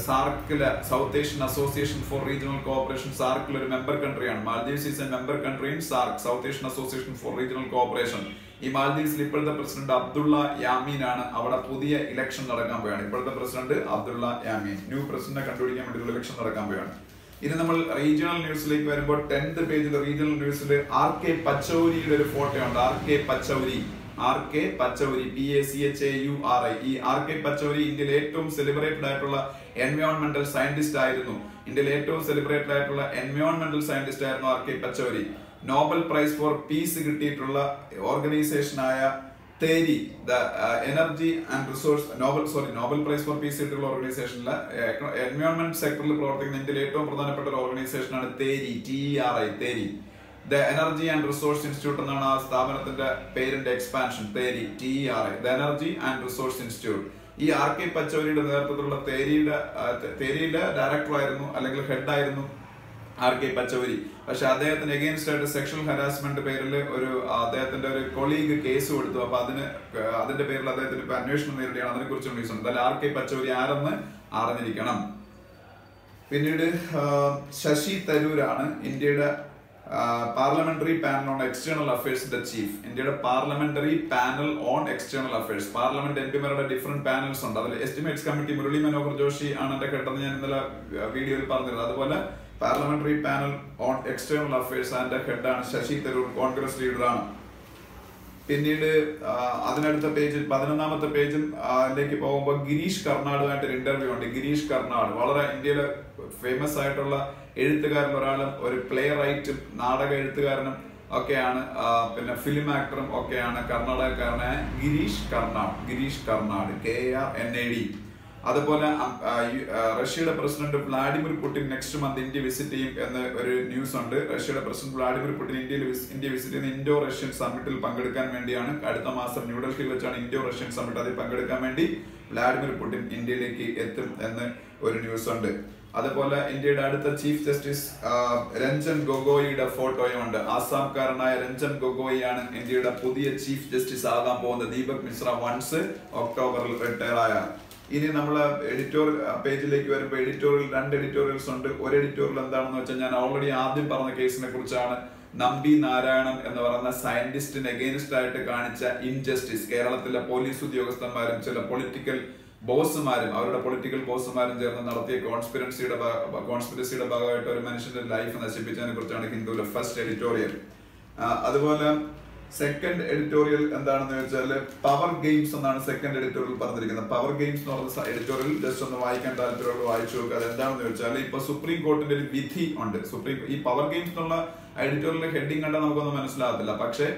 സാർക്കിലെ, South Asian association for regional cooperation, സാർക്കിൽ ഒരു മെമ്പർ കൺട്രിയാണ്. Maldives is a member country in SAARC, South Asian association for regional cooperation. ഈ മാൽദീവ്സിൽ ഇപ്പോഴത്തെ പ്രസിഡന്റ് അബ്ദുള്ള യാമീൻ ആണ്. അവിടെ പുതിയ ഇലക്ഷൻ നടക്കാൻ പോവുകയാണ്. ഇപ്പോഴത്തെ പ്രസിഡന്റ് അബ്ദുള്ള യാമീൻ, ന്യൂ പ്രസിഡന്റിനെ കണ്ടുപിടിക്കാൻ വേണ്ടിയുള്ള ഇലക്ഷൻ നടക്കാൻ പോവുകയാണ്. ഇനി നമ്മൾ റീജിയണൽ ന്യൂസിലേക്ക് വരുമ്പോൾ 10th പേജിൽ റീജിയണൽ ന്യൂസിൽ RK പച്ചൗരിയുടെ ഒരു ഫോട്ടോ ഉണ്ട്. RK പച്ചൗരി, PACHAURI. ഈ RK പച്ചൗരി ഇന്ത്യയിലെ ഏറ്റവും സെലിബ്രേറ്റഡ് ആയിട്ടുള്ള എൻവയോൺമെന്റൽ സയന്റിസ്റ്റ് ആയിരുന്നു. RK Pachauri. Nobel prize for peace കിട്ടിയിട്ടുള്ള ഓർഗനൈസേഷനായ TERI, energy and resource, Nobel prize for peace കിട്ടിയുള്ള ഓർഗനൈസേഷനിലെ എൻവയോൺമെന്റ് സെക്ടറിൽ പ്രവർത്തിക്കുന്ന ഇന്ത്യയിലെ ഏറ്റവും പ്രധാനപ്പെട്ട ഒരു ഓർഗനൈസേഷനാണ് TERI, TERI, TERI. The energy and resource institute എന്നാണ് ആ സ്ഥാപനത്തിന്റെ പേരിന്റെ expansion. TERI, TERI, the energy and resource institute. ഈ RK പച്ചൗരിയുടെ നേതൃത്വത്തിലുള്ള തേരിയിലെ ഡയറക്ടറായിരുന്നു അല്ലെങ്കിൽ ഹെഡായിരുന്നു RK പച്ചൗരി. പക്ഷെ അദ്ദേഹത്തിന് എഗെയിൻസ്റ്റ് ആയിട്ട് സെക്ഷൽ ഹരാസ്മെന്റ് പേരിൽ അദ്ദേഹത്തിന്റെ ഒരു കൊളീഗ് കേസ് കൊടുത്തു. അപ്പൊ അതിന്റെ പേരിൽ അദ്ദേഹത്തിന് ഇപ്പൊ അന്വേഷണം നേരിടുകയാണ്. അതിനെ കുറിച്ച് ന്യൂസ് ഉണ്ട്. എന്തായാലും RK പച്ചൗരി ആരെന്ന് അറിഞ്ഞിരിക്കണം. പിന്നീട് ശശി തരൂരാണ് ഇന്ത്യയുടെ പാർലമെന്ററി പാനൽ ഓൺ എക്സ്റ്റേണൽ അഫയേഴ്സിന്റെ ചീഫ്. ഇന്ത്യയുടെ parliamentary panel on external affairs, parliament എംപിമാരുടെ ഡിഫറെന്റ് പാനൽസ് ഉണ്ട്. അതിൽ എസ്റ്റിമേറ്റ്സ് കമ്മിറ്റി മുരളി മനോഹർ ജോഷി ആണ് എന്റെ ഹെഡെന്ന് ഞാൻ ഇന്നലെ വീഡിയോയിൽ പറഞ്ഞിരുന്നത്. അതുപോലെ parliamentary panel on external affairs അതിന്റെ ഹെഡാണ് ശശി തരൂർ, കോൺഗ്രസ് ലീഡറാണ്. പിന്നീട് അതിനടുത്ത പേജിൽ 11ാമത്തെ പേജിലേക്ക് പോകുമ്പോൾ ഗിരീഷ് കർണാടുമായിട്ട് ഒരു ഇന്റർവ്യൂ ഉണ്ട്. ഗിരീഷ് കർണാട് വളരെ ഇന്ത്യയിലെ ഫേമസ് ആയിട്ടുള്ള എഴുത്തുകാരിൽ ഒരാളും ഒരു പ്ലേ റൈറ്റും നാടക എഴുത്തുകാരനും ഒക്കെയാണ്, പിന്നെ ഫിലിം ആക്ടറും ഒക്കെയാണ് കർണാടകക്കാരനായ ഗിരീഷ് കർണാട്, KRNAD. അതുപോലെ റഷ്യയുടെ president Vladimir Putin next month India visit ചെയ്യും എന്ന് ഒരു ന്യൂസ് ഉണ്ട്. റഷ്യയുടെ president Vladimir Putin India visit ചെയ്യുന്ന ഇൻഡോ റഷ്യൻ സമ്മിറ്റിൽ പങ്കെടുക്കാൻ വേണ്ടിയാണ്. അടുത്ത മാസം ന്യൂഡൽഹിയിൽ വെച്ചാണ് ഇൻഡോ റഷ്യൻ സമ്മിറ്റ്. അതിൽ പങ്കെടുക്കാൻ വേണ്ടി വ്ളാഡിമിർ പുടിൻ ഇന്ത്യയിലേക്ക് എത്തും എന്ന് ഒരു ന്യൂസ് ഉണ്ട്. അതുപോലെ ഇന്ത്യയുടെ അടുത്ത ചീഫ് ജസ്റ്റിസ് രഞ്ജൻ ഗൊഗോയിയുടെ ഫോട്ടോയും ഉണ്ട്. ആസാംകാരനായ രഞ്ജൻ ഗൊഗോയി ആണ് ഇന്ത്യയുടെ പുതിയ ചീഫ് ജസ്റ്റിസ് ആകാൻ പോകുന്നത്. ദീപക് മിശ്ര വൺസ് ഒക്ടോബറിൽ റിട്ടയർ ആയ. ഇനി നമ്മൾ എഡിറ്റോറിയൽ പേജിലേക്ക് വരുമ്പോൾ എഡിറ്റോറിയൽ 2 എഡിറ്റോറിയൽസ് ഉണ്ട്. ഒരു എഡിറ്റോറിയൽ എന്താണെന്ന് വെച്ചാൽ ഞാൻ ഓൾറെഡി ആദ്യം പറഞ്ഞ കേസിനെ കുറിച്ചാണ്. നമ്പി നാരായണൻ എന്ന് പറയുന്ന സയന്റിസ്റ്റിന് എഗെയിൻസ്റ്റ് ആയിട്ട് കാണിച്ച ഇൻജസ്റ്റിസ്. കേരളത്തിലെ പോലീസ് ഉദ്യോഗസ്ഥന്മാരും ചില പൊളിറ്റിക്കൽ ബോസുമാരും അവരുടെ പൊളിറ്റിക്കൽ ബോസുമാരും ചേർന്ന് നടത്തിയ കോൺസ്പിരസിയുടെ ഭാഗമായിട്ട് ഒരു മനുഷ്യന്റെ ലൈഫ് നശിപ്പിച്ചതിനെ കുറിച്ചാണ് ഹിന്ദുവിലെ ഫസ്റ്റ് എഡിറ്റോറിയൽ. അതുപോലെ സെക്കൻഡ് എഡിറ്റോറിയൽ എന്താണെന്ന് വെച്ചാൽ പവർ ഗെയിംസ് എന്നാണ് സെക്കൻഡ് എഡിറ്റോറിയൽ പറഞ്ഞിരിക്കുന്നത്. പവർ ഗെയിംസ് എന്ന് പറഞ്ഞ എഡിറ്റോറിയൽ ജസ്റ്റ് ഒന്ന് വായിക്കാൻ താല്പര്യമുള്ള വായിച്ചു നോക്കുക. അത് എന്താണെന്ന് വെച്ചാൽ ഇപ്പൊ സുപ്രീം കോർട്ടിന്റെ ഒരു വിധി ഉണ്ട്. ഈ പവർ ഗെയിംസ് എന്നുള്ള എഡിറ്റോറിയലിന്റെ ഹെഡിങ് കണ്ടാൽ നമുക്കൊന്നും മനസ്സിലാകത്തില്ല. പക്ഷെ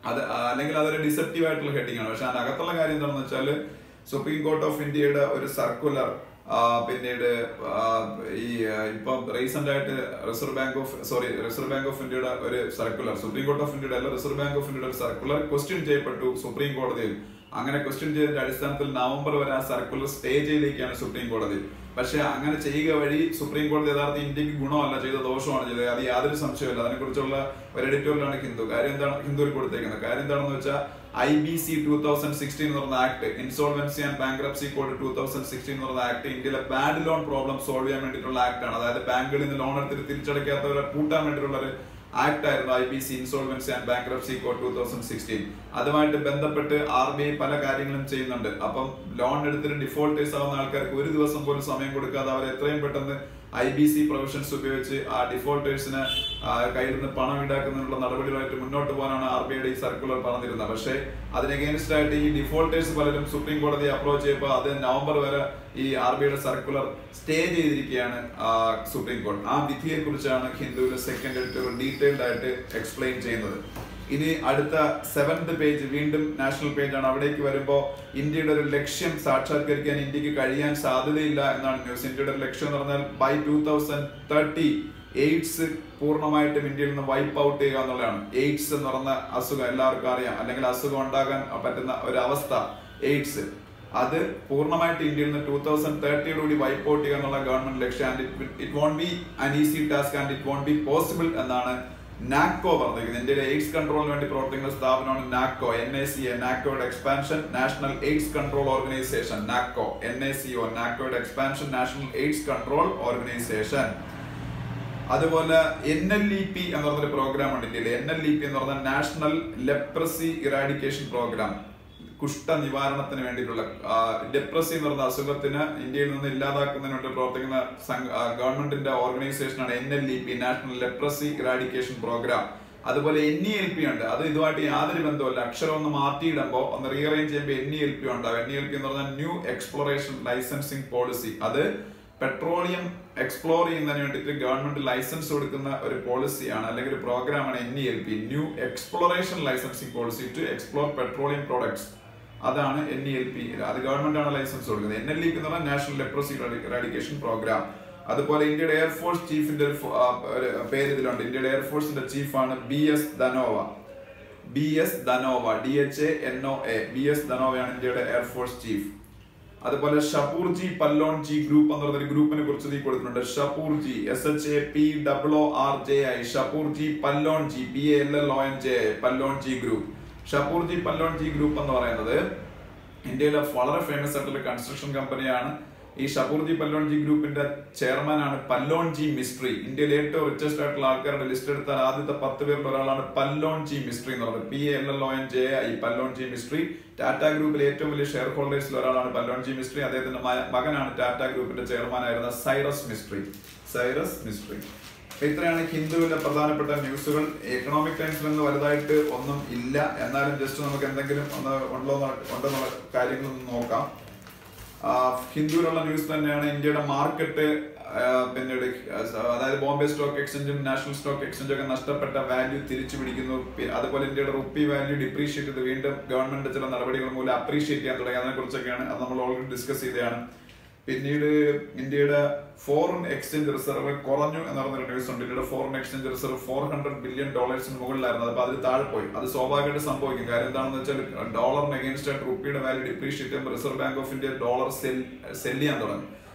അത് അല്ലെങ്കിൽ അതൊരു ഡിസെപ്റ്റീവ് ആയിട്ടുള്ള ഹെഡിങ് ആണ്. പക്ഷെ അതിനകത്തുള്ള കാര്യം എന്താണെന്ന് വെച്ചാൽ സുപ്രീം കോർട്ട് ഓഫ് ഇന്ത്യയുടെ ഒരു സർക്കുലർ പിന്നീട് ഈ ഇപ്പം റീസെന്റ് ആയിട്ട് റിസർവ് ബാങ്ക് ഓഫ് ഇന്ത്യയുടെ ഒരു സർക്കുലർ, സുപ്രീം കോർട്ട് ഓഫ് ഇന്ത്യയുടെ അല്ല, റിസർവ് ബാങ്ക് ഓഫ് ഇന്ത്യയുടെ ഒരു സർക്കുലർ ക്വസ്റ്റ്യൻ ചെയ്യപ്പെട്ടു സുപ്രീം കോടതിയിൽ. അങ്ങനെ ക്വസ്റ്റ്യൻ ചെയ്തതിന്റെ അടിസ്ഥാനത്തിൽ നവംബർ വരെ ആ സർക്കുലർ സ്റ്റേ ചെയ്തിരിക്കുകയാണ് സുപ്രീം കോടതി. പക്ഷെ അങ്ങനെ ചെയ്യുക വഴി സുപ്രീം കോടതി യഥാർത്ഥ ഇന്ത്യക്ക് ഗുണമല്ല ചെയ്ത, ദോഷമാണ് ചെയ്തത്. അത് യാതൊരു സംശയമില്ല. അതിനെക്കുറിച്ചുള്ള ഒരു എഡിറ്റോറിയലാണ് ഹിന്ദുവിൽ കൊടുത്തേക്കുന്നത്. കാര്യം എന്താണെന്ന് വെച്ചാൽ IBC 2016 എന്ന് പറഞ്ഞ act, insolvency and bankruptcy code 2016 എന്ന് പറഞ്ഞ ആക്ട് ഇന്ത്യയിലെ ബാഡ് ലോൺ പ്രോബ്ലം സോൾവ് ചെയ്യാൻ വേണ്ടിയിട്ടുള്ള ആക്ട് ആണ്. അതായത് ബാങ്കുകളിൽ നിന്ന് ലോൺ എടുത്തിട്ട് തിരിച്ചടയ്ക്കാത്തവരെ കൂട്ടാൻ വേണ്ടിയിട്ടുള്ള ഒരു ആക്ട് ആയിരുന്നു IBC insolvency and bankruptcy code 2016. അതുമായിട്ട് ബന്ധപ്പെട്ട് RBI പല കാര്യങ്ങളും ചെയ്യുന്നുണ്ട്. അപ്പം ലോൺ എടുത്തിട്ട് ഡിഫോൾട്ടേഴ്സ് ആവുന്ന ആൾക്കാർക്ക് ഒരു ദിവസം പോലും സമയം കൊടുക്കാതെ അവർ എത്രയും പെട്ടെന്ന് IBC പ്രൊവിഷൻസ് ഉപയോഗിച്ച് ആ ഡിഫോൾട്ടേഴ്സിന് കയ്യിൽ നിന്ന് പണം ഈടാക്കുന്നതിനുള്ള നടപടികളായിട്ട് മുന്നോട്ട് പോകാനാണ് RBIയുടെ ഈ സർക്കുലർ പറഞ്ഞിരുന്നത്. പക്ഷേ അതിന് അഗേൻസ്റ്റ് ആയിട്ട് ഈ ഡിഫോൾട്ടേഴ്സ് പലരും സുപ്രീം കോടതിയെ അപ്രോച്ച് ചെയ്തപ്പോൾ അത് നവംബർ വരെ ഈ RBIയുടെ സർക്കുലർ സ്റ്റേ ചെയ്തിരിക്കുകയാണ് സുപ്രീം കോടതി. ആ വിധിയെ കുറിച്ചാണ് ഹിന്ദുവിലെ സെക്കൻഡ് എഡിറ്റോറിയൽ ഡീറ്റെയിൽഡ് ആയിട്ട് എക്സ്പ്ലെയിൻ ചെയ്യുന്നത്. ഇനി അടുത്ത 7th പേജ് വീണ്ടും നാഷണൽ പേജ് ആണ്. അവിടേക്ക് വരുമ്പോൾ ഇന്ത്യയുടെ ഒരു ലക്ഷ്യം സാക്ഷാത്കരിക്കാൻ ഇന്ത്യക്ക് കഴിയാൻ സാധ്യതയില്ല എന്നാണ് ന്യൂസ്. ഇന്ത്യയുടെ ഒരു ലക്ഷ്യം എന്ന് പറഞ്ഞാൽ ബൈ 2030 എയ്ഡ്സ് പൂർണ്ണമായിട്ടും ഇന്ത്യയിൽ നിന്ന് വൈപ്പ് ഔട്ട് ചെയ്യുക എന്നുള്ളതാണ്. എയ്ഡ്സ് എന്ന് പറഞ്ഞ അസുഖം എല്ലാവർക്കും അറിയാം, അല്ലെങ്കിൽ അസുഖം ഉണ്ടാകാൻ പറ്റുന്ന ഒരു അവസ്ഥ എയ്ഡ്സ്, അത് പൂർണ്ണമായിട്ട് ഇന്ത്യയിൽ നിന്ന് 2030 വൈപ്പ് ഔട്ട് ചെയ്യുക എന്നുള്ള ഗവൺമെന്റ് ലക്ഷ്യം. And it won't be an easy task and it won't be possible എന്നാണ് നാക്കോ പറഞ്ഞിരിക്കുന്നത്. ഇന്ത്യയിലെ എയ്ഡ്സ് കൺട്രോളിന് വേണ്ടി പ്രവർത്തിക്കുന്ന സ്ഥാപനമാണ് നാക്കോ, NACO, നാക്കോയുടെ expansion national AIDS control organisation. നാക്കോ, NACO, നാക്കോയുടെ expansion national AIDS control organisation. അതുപോലെ NLEP എന്ന് പറഞ്ഞൊരു പ്രോഗ്രാം ഉണ്ട് ഇന്ത്യയിൽ. NLEP എന്ന് പറഞ്ഞാൽ നാഷണൽ ലെപ്രസി ഇറാഡിക്കേഷൻ പ്രോഗ്രാം, കുഷ്ഠ നിവാരണത്തിന് വേണ്ടിയിട്ടുള്ള, ലെപ്രസി എന്ന് പറയുന്ന അസുഖത്തിന് ഇന്ത്യയിൽ നിന്ന് ഇല്ലാതാക്കുന്നതിന് വേണ്ടി പ്രവർത്തിക്കുന്ന ഗവൺമെന്റിന്റെ ഓർഗനൈസേഷനാണ് NLEP, national leprosy eradication program. അതുപോലെ NELP ഉണ്ട്. അത് ഇതുമായിട്ട് യാതൊരു ബന്ധവുമില്ല. അക്ഷരം ഒന്ന് മാറ്റിയിടുമ്പോൾ ഒന്ന് റീഅറേഞ്ച് ചെയ്യുമ്പോൾ NELP ഉണ്ടാവും. NELP എന്ന് പറഞ്ഞാൽ ന്യൂ എക്സ്പ്ലോറേഷൻ ലൈസൻസിങ് പോളിസി. അത് പെട്രോളിയം എക്സ്പ്ലോർ ചെയ്യുന്നതിന് വേണ്ടിയിട്ട് ഗവൺമെന്റ് ലൈസൻസ് കൊടുക്കുന്ന ഒരു പോളിസിയാണ്, അല്ലെങ്കിൽ ഒരു പ്രോഗ്രാമാണ് NELP, new exploration licensing policy to explore petroleum products. അതാണ് NELP. അത് ഗവൺമെന്റ് ആണ് ലൈസൻസ് കൊടുക്കുന്നത്. NLEP എന്ന് പറഞ്ഞാൽ നാഷണൽ ലെപ്രസി ഇറാഡിക്കേഷൻ പ്രോഗ്രാം. അതുപോലെ ഇന്ത്യയുടെ എയർഫോഴ്സ് ചീഫിന്റെ പേര് ഇതിലുണ്ട്. ഇന്ത്യയുടെ എയർഫോഴ്സിന്റെ ചീഫാണ് BS Dhanoa. BS Dhanoa, DHANOA. BS ധനോവയാണ് ഇന്ത്യയുടെ എയർഫോഴ്സ് ചീഫ്. അതുപോലെ ഷപൂർജി പല്ലോൺജി ഗ്രൂപ്പ് എന്ന് പറഞ്ഞൊരു ഗ്രൂപ്പിനെ കുറിച്ച് നീ കൊടുത്തിട്ടുണ്ട്. ഷപൂർജി, SHAPOORJI, ഷപൂർജി Pallonji, PALLONJI, Pallonji group. ഷപൂർജി Pallonji group എന്ന് പറയുന്നത് ഇന്ത്യയിലെ വളരെ ഫേമസ് ആയിട്ടുള്ള കൺസ്ട്രക്ഷൻ കമ്പനിയാണ്. ഈ ഷപൂർജി പല്ലോൺജി ഗ്രൂപ്പിന്റെ ചെയർമാൻ ആണ് പല്ലോൺജി മിസ്ട്രി. ഇന്ത്യയിലെ ഏറ്റവും റിച്ചസ്റ്റ് ആയിട്ടുള്ള ആൾക്കാരുടെ ലിസ്റ്റ് എടുത്താൽ ആദ്യത്തെ 10 പേരിൽ ഒരാളാണ് പല്ലോൺജി മിസ്ട്രി എന്ന് പറയുന്നത്. PALLONJI, Pallonji mystery. ടാറ്റ ഗ്രൂപ്പിലെ ഏറ്റവും വലിയ ഷെയർ ഹോൾഡേഴ്സിൽ ഒരാളാണ് പല്ലോൺജി മിസ്ട്രി. അദ്ദേഹത്തിന്റെ മകനാണ് ടാറ്റ ഗ്രൂപ്പിന്റെ ചെയർമാൻ ആയിരുന്ന സൈറസ് മിസ്ട്രി. ഇത്രയാണ് ഹിന്ദുവിന്റെ പ്രധാനപ്പെട്ട ന്യൂസുകൾ. എക്കണോമിക് ടൈംസിൽ നിന്ന് വലുതായിട്ട് ഒന്നും ഇല്ല, എന്നാലും ജസ്റ്റ് നമുക്ക് എന്തെങ്കിലും ഉണ്ടെന്നുള്ള കാര്യങ്ങളൊന്നും നോക്കാം. ഹിന്ദുവിലുള്ള ന്യൂസ് തന്നെയാണ്. ഇന്ത്യയുടെ മാർക്കറ്റ് പിന്നീട്, അതായത് ബോംബെ സ്റ്റോക്ക് എക്സ്ചേഞ്ചും നാഷണൽ സ്റ്റോക്ക് എക്സ്ചേഞ്ചും ഒക്കെ നഷ്ടപ്പെട്ട വാല്യൂ തിരിച്ചു പിടിക്കുന്നു. അതുപോലെ ഇന്ത്യയുടെ റുപ്പി വാല്യൂ ഡിപ്രീഷിയേറ്റ് ചെയ്ത് വീണ്ടും ഗവൺമെന്റ് ചില നടപടികൾ മൂലം അപ്രീഷിയേറ്റ് ചെയ്യാൻ തുടങ്ങി. അതിനെ കുറിച്ചൊക്കെയാണ്, അത് നമ്മൾ ഓൾറെഡി ഡിസ്കസ് ചെയ്തതാണ്. പിന്നീട് ഇന്ത്യയുടെ ഫോറിൻ എക്സ്ചേഞ്ച് റിസർവ് കുറഞ്ഞു എന്ന് പറഞ്ഞൊരു ന്യൂസ് ഉണ്ട്. ഇന്ത്യയുടെ ഫോറിൻ എക്സ്ചേഞ്ച് റിസർവ് $400 ബില്യൺ മുകളിലായിരുന്നു. അപ്പൊ അതിൽ താഴെ പോയി. അത് സ്വാഭാവികമായിട്ട് സംഭവിക്കും. കാര്യം എന്താണെന്ന് വെച്ചാൽ ഡോളറിന് അഗേൻസ്റ്റ് ആയിട്ട് റുപ്പിയുടെ വാല്യൂ ഡിപ്രീഷിയേറ്റ് ചെയ്യുമ്പോൾ reserve bank of India dollar cell ചെയ്യാൻ തുടങ്ങി.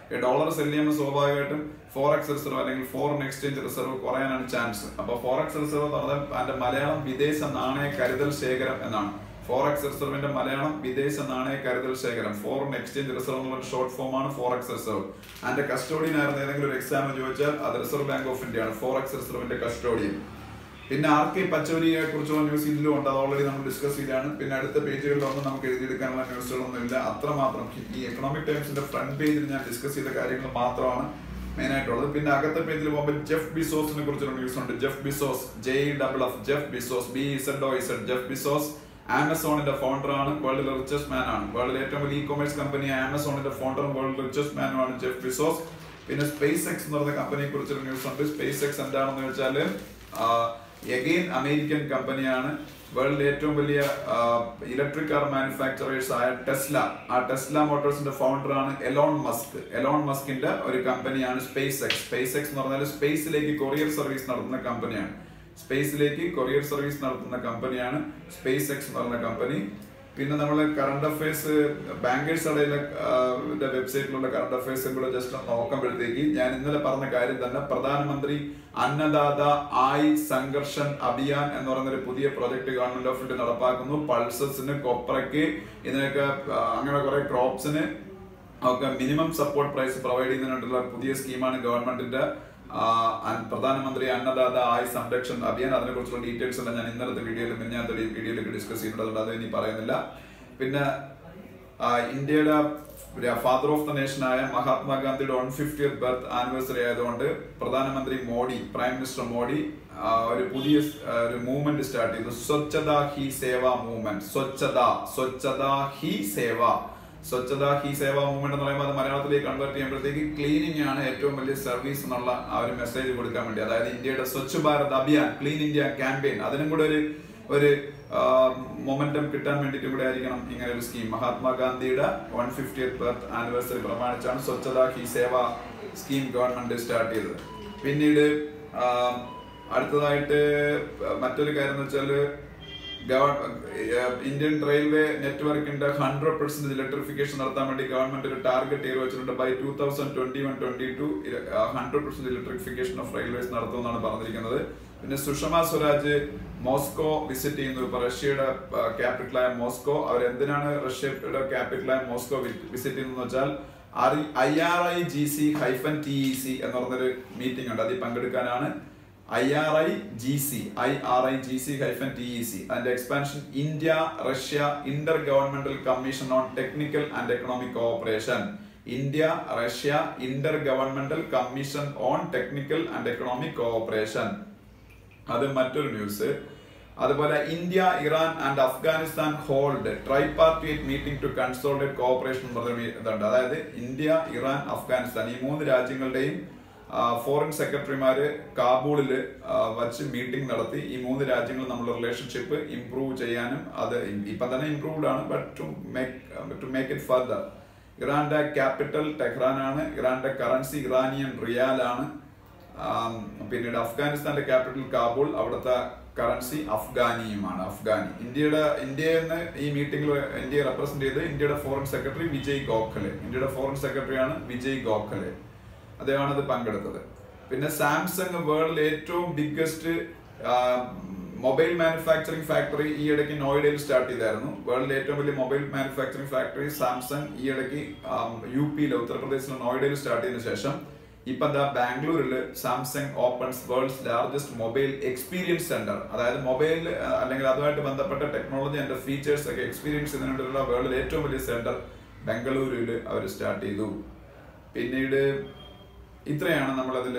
ഡോളർ സെൽ ചെയ്യുമ്പോൾ സ്വാഭാവികമായിട്ടും ഫോറക്സ് റിസർവ് അല്ലെങ്കിൽ ഫോറിൻ എക്സ്ചേഞ്ച് റിസർവ് കുറയാനാണ് ചാൻസ്. അപ്പൊ ഫോറക്സ് റിസർവ് എന്ന് പറഞ്ഞാൽ അതിന്റെ മലയാളം വിദേശ നാണയ കരുതൽ ശേഖരം എന്നാണ്. ഫോറക്സ് റിസർവിന്റെ മലയാളം വിദേശ നാണയ കരുതൽ ശേഖരം. ഫോറിൻ എക്സ്ചേഞ്ച് റിസർവ് എന്നുള്ള ഷോർട്ട് ഫോം ആണ് ഫോറക്സ് റിസർവ്. അതിന്റെ കസ്റ്റോഡിയൻ ആയിരുന്നു ഏതെങ്കിലും ഒരു എക്സാമിന് ചോദിച്ചാൽ അത് റിസർവ് ബാങ്ക് ഓഫ് ഇന്ത്യ ആണ്, ഫോറക്സ് റിസർവിന്റെ കസ്റ്റോഡിയൻ. പിന്നെ RK പച്ചോരിയെ കുറിച്ചുള്ള ന്യൂസ് ഇതിലും ഉണ്ട്. അത് ഓൾറെഡി നമ്മൾ ഡിസ്കസ് ചെയ്താണ്. പിന്നെ അടുത്ത പേജുകളിലൊന്നും നമുക്ക് എഴുതിയെടുക്കാനുള്ള ന്യൂസുകളൊന്നും ഇല്ല. അത്രമാത്രം ഈ എക്കണോമിക് ടൈംസിന്റെ ഫ്രണ്ട് പേജിൽ ഞാൻ ഡിസ്കസ് ചെയ്ത കാര്യങ്ങൾ മാത്രമാണ് മെയിൻ ആയിട്ടുള്ളത്. പിന്നെ അകത്തെ പേജിൽ പോകുമ്പോൾ ജെഫ് ബിസോസിനെ കുറിച്ചുള്ള ന്യൂസ് ഉണ്ട്. Jeff Bezos, JEFF, Jeff Bezos, BZOZ. Jeff Bezos ആമസോണിന്റെ ഫൗണ്ടർ ആണ്, വേൾഡിലെ റിച്ചസ്റ്റ് മാൻ ആണ്. വേൾഡിലെ ഏറ്റവും വലിയ ഇ-കൊമേഴ്സ് കമ്പനി ആമസോണിന്റെ ഫൗണ്ടറും വേൾഡിലെ റിച്ചസ്റ്റ് മാനുമാണ് ജെഫ് ബിസോസ്. പിന്നെ SpaceX എന്ന് പറയുന്ന കമ്പനിയെ കുറിച്ചുള്ള ന്യൂസ് ഉണ്ട്. SpaceX എന്താണെന്ന് വെച്ചാൽ എഗെയിൻ അമേരിക്കൻ കമ്പനിയാണ്. വേൾഡിലെ ഏറ്റവും വലിയ ഇലക്ട്രിക് കാർ മാനുഫാക്ചറേഴ്സ് ആയ ടെസ്ല, ആ ടെസ്ല മോട്ടോഴ്സിന്റെ ഫൗണ്ടറാണ് എലോൺ മസ്ക്. എലോൺ മസ്കിന്റെ ഒരു കമ്പനിയാണ് സ്പേസ് എക്സ്. സ്പേസ് എക്സ് എന്ന് പറഞ്ഞാൽ സ്പേസിലേക്ക് കൊറിയർ സർവീസ് നടത്തുന്ന കമ്പനിയാണ്. സ്പേസിലേക്ക് കൊറിയർ സർവീസ് നടത്തുന്ന കമ്പനിയാണ് സ്പേസ് എക്സ് എന്ന് പറയുന്ന കമ്പനി. പിന്നെ നമ്മൾ കറണ്ട് അഫയേഴ്സ് ബാങ്കേഴ്സ് അടയിലെ വെബ്സൈറ്റിലുള്ള കറണ്ട് അഫയേഴ്സും കൂടെ ജസ്റ്റ് നോക്കുമ്പോഴത്തേക്ക് ഞാൻ ഇന്നലെ പറഞ്ഞ കാര്യം തന്നെ, പ്രധാനമന്ത്രി അന്നദാത ആയ് സംഘർഷൻ അഭിയാൻ എന്ന് പറയുന്ന ഒരു പുതിയ പ്രോജക്ട് ഗവൺമെന്റ് ഓഫ് ഇന്ത്യ നടപ്പാക്കുന്നു. പൾസസിന്, കൊപ്രയ്ക്ക്, ഇതിനൊക്കെ അങ്ങനെ കുറെ ക്രോപ്സിന് ഒക്കെ മിനിമം സപ്പോർട്ട് പ്രൈസ് പ്രൊവൈഡ് ചെയ്യുന്നതിനുള്ള പുതിയ സ്കീമാണ് ഗവൺമെന്റിന്റെ പ്രധാനമന്ത്രി അന്നദാത ആയ് സംരക്ഷൺ അഭിയാൻ. അതിനെ കുറിച്ചുള്ള ഡീറ്റെയിൽസ് എല്ലാം ഞാൻ ഇന്നലത്തെ വീഡിയോയിലൊക്കെ ഡിസ്കസ് ചെയ്തിട്ടുണ്ട്, അത് ഇനി പറയുന്നില്ല. പിന്നെ ഇന്ത്യയുടെ ഫാദർ ഓഫ് ദ നേഷൻ ആയ മഹാത്മാഗാന്ധിയുടെ 150th ബർത്ത് ആനിവേഴ്സറി ആയതുകൊണ്ട് പ്രധാനമന്ത്രി മോഡി, പ്രൈം മിനിസ്റ്റർ മോഡി ഒരു പുതിയ ഒരു മൂവ്മെന്റ് സ്റ്റാർട്ട് ചെയ്തു. സ്വച്ഛതാ ഹി സേവ മൂവ്മെന്റ്. സ്വച്ഛതാ ഹി സേവ മൂവ്മെന്റ് എന്ന് പറയുമ്പോൾ അത് മലയാളത്തിലേക്ക് കൺവേർട്ട് ചെയ്യുമ്പോഴത്തേക്ക് ക്ലീനിങ് ആണ് ഏറ്റവും വലിയ സർവീസ് എന്നുള്ള ആ ഒരു മെസ്സേജ് കൊടുക്കാൻ വേണ്ടി, അതായത് ഇന്ത്യയുടെ Swachh Bharat Abhiyan, clean India campaign, അതിനും കൂടെ ഒരു മൊമെന്റം കിട്ടാൻ വേണ്ടിയിട്ട് കൂടെ ആയിരിക്കണം ഇങ്ങനെ ഒരു സ്കീം. മഹാത്മാഗാന്ധിയുടെ 150th ബർത്ത് ആനിവേഴ്സറി പ്രമാണിച്ചാണ് Swachhata Hi Seva scheme government start ചെയ്തത്. പിന്നീട് അടുത്തതായിട്ട് മറ്റൊരു കാര്യം എന്ന് വെച്ചാൽ ഇന്ത്യൻ റെയിൽവേ നെറ്റ്വർക്കിന്റെ 100% ഇലക്ട്രിഫിക്കേഷൻ നടത്താൻ വേണ്ടി ഗവൺമെന്റ് ഒരു ടാർഗറ്റ് ചെയ്ത് വെച്ചിട്ടുണ്ട്. ബൈ 2021-22 100% ഇലക്ട്രിഫിക്കേഷൻ ഓഫ് റെയിൽവേസ് നടത്തുമെന്നാണ് പറഞ്ഞിരിക്കുന്നത്. പിന്നെ സുഷമ സ്വരാജ് മോസ്കോ വിസിറ്റ് ചെയ്യുന്നു. ഇപ്പൊ റഷ്യയുടെ ക്യാപിറ്റലായ മോസ്കോ, അവരെന്തിനാണ് റഷ്യയുടെ ക്യാപിറ്റലായ മോസ്കോ വിസിറ്റ് ചെയ്യുന്നത് വെച്ചാൽ IRIGC-TEC എന്ന് പറഞ്ഞൊരു മീറ്റിംഗ് ഉണ്ട്, അതിൽ പങ്കെടുക്കാനാണ്. IRIGC-TEC അതിന്റെ expansion India Russia inter governmental commission on technical and economic cooperation. India Russia inter governmental commission on technical and economic cooperation, അത് മറ്റൊരു ന്യൂസ്. അതുപോലെ India Iran and Afghanistan hold tripartite meeting to consolidate cooperation എന്ന് പറഞ്ഞ ഇതുണ്ട്. അതായത് India, Iran, Afghanistan ഈ 3 രാജ്യങ്ങളുടെയും foreign സെക്രട്ടറിമാര് കാബൂളിൽ വച്ച് മീറ്റിംഗ് നടത്തി. ഈ 3 രാജ്യങ്ങൾ നമ്മുടെ റിലേഷൻഷിപ്പ് ഇംപ്രൂവ് ചെയ്യാനും, അത് ഇപ്പം തന്നെ ഇംപ്രൂവ്ഡ് ആണ്, but to make it further. ഇറാന്റെ ക്യാപിറ്റൽ ടെഹ്റാൻ ആണ്, ഇറാന്റെ കറൻസി ഇറാനിയൻ റിയാൽ ആണ്. പിന്നീട് അഫ്ഗാനിസ്ഥാന്റെ ക്യാപിറ്റൽ കാബൂൾ, അവിടുത്തെ കറൻസി അഫ്ഗാനിയുമാണ്, അഫ്ഗാനി. ഇന്ത്യയെന്ന് ഈ മീറ്റിംഗിൽ ഇന്ത്യയെ റെപ്രസെന്റ് ചെയ്ത് ഇന്ത്യയുടെ ഫോറിൻ സെക്രട്ടറി വിജയ് ഗോഖലെ, ഇന്ത്യയുടെ ഫോറിൻ സെക്രട്ടറിയാണ് വിജയ് ഗോഖലെ, അദ്ദേഹമാണ് ഇത് പങ്കെടുത്തത്. പിന്നെ സാംസങ് വേൾഡിലെ ഏറ്റവും ബിഗ്ഗസ്റ്റ് മൊബൈൽ മാനുഫാക്ചറിംഗ് ഫാക്ടറി ഈ ഇടയ്ക്ക് നോയിഡയിൽ സ്റ്റാർട്ട് ചെയ്തായിരുന്നു. വേൾഡിലെ ഏറ്റവും വലിയ മൊബൈൽ മാനുഫാക്ചറിംഗ് ഫാക്ടറി സാംസങ് ഈ ഇടയ്ക്ക് UP-ലെ ഉത്തർപ്രദേശിലെ നോയിഡയിൽ സ്റ്റാർട്ട് ചെയ്തതിനു ശേഷം ഇപ്പൊ ബാംഗ്ലൂരിൽ Samsung opens world's largest mobile experience centre. അതായത് മൊബൈൽ അല്ലെങ്കിൽ അതുമായിട്ട് ബന്ധപ്പെട്ട ടെക്നോളജി ആൻഡ് ഫീച്ചേഴ്സ് ഒക്കെ എക്സ്പീരിയൻസ് ചെയ്യുന്നതിനുള്ള വേൾഡിലെ ഏറ്റവും വലിയ സെന്റർ ബംഗളൂരുവിൽ അവർ സ്റ്റാർട്ട് ചെയ്തു. പിന്നീട് ഇത്രയാണ് നമ്മളതിൽ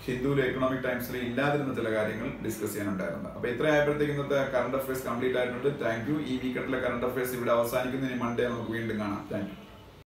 ഹിന്ദുവിലെ എക്കണോമിക് ടൈംസിൽ ഇല്ലാതിരുന്ന ചില കാര്യങ്ങൾ ഡിസ്കസ് ചെയ്യാനുണ്ടായിരുന്നത്. അപ്പൊ ഇത്ര ആയപ്പോഴത്തേക്ക് ഇന്നത്തെ കറണ്ട് അഫയേഴ്സ് കംപ്ലീറ്റ് ആയിട്ടുണ്ട്. Thank you. ഈ വീക്കെൻഡിലെ കറണ്ട് അഫയേഴ്സ് ഇവിടെ അവസാനിക്കുന്നു. ഇനി മൺഡേ നമുക്ക് വീണ്ടും കാണാം. Thank you.